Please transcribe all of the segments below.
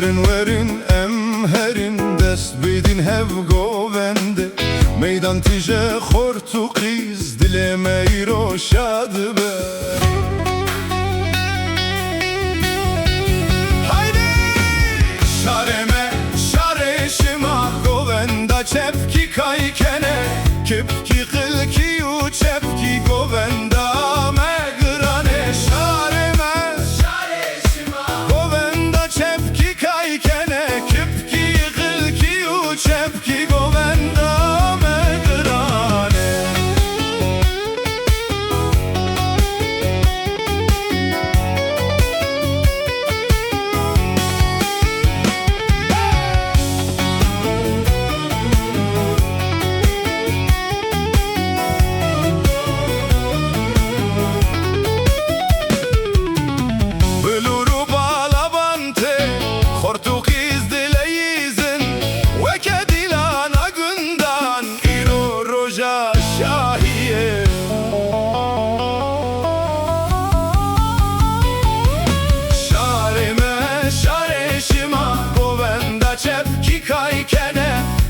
werin em herin dest bidin hev govende meydan tije xortu qiz dileme iroşad be haydi şareme şareşima govenda çepki kaykene kipki qilki u çepki govenda megrane şareme şareşima govenda çepki kaykene kipki qilki u çepki govenda megrane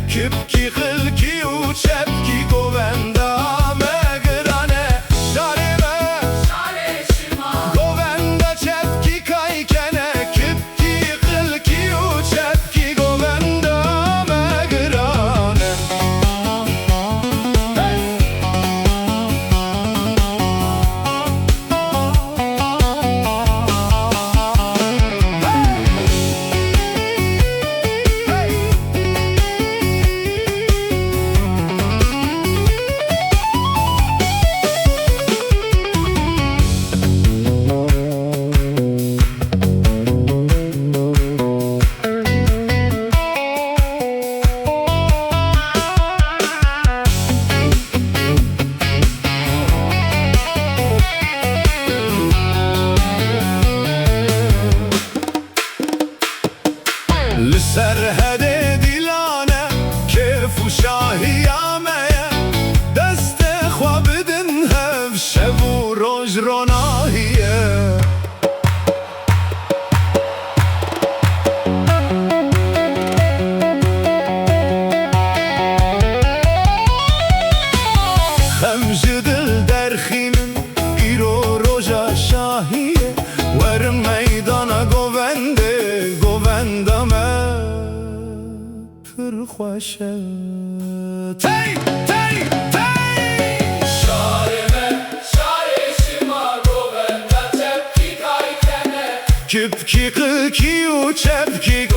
Kipki qilki u çepki govenda megrane şareme şareşima govenda çepki kaykene kipki qilki u çepki govenda megrane Serhede dilane keyfu şahiyameye deste xwabidin hev şevu roj ronahiye xemji dil derxinin îro roja şahiye werin meydana govende govenda me خوشه تey tey tey şareme şareşima govenda çepki kaykene kipki qilki u çepki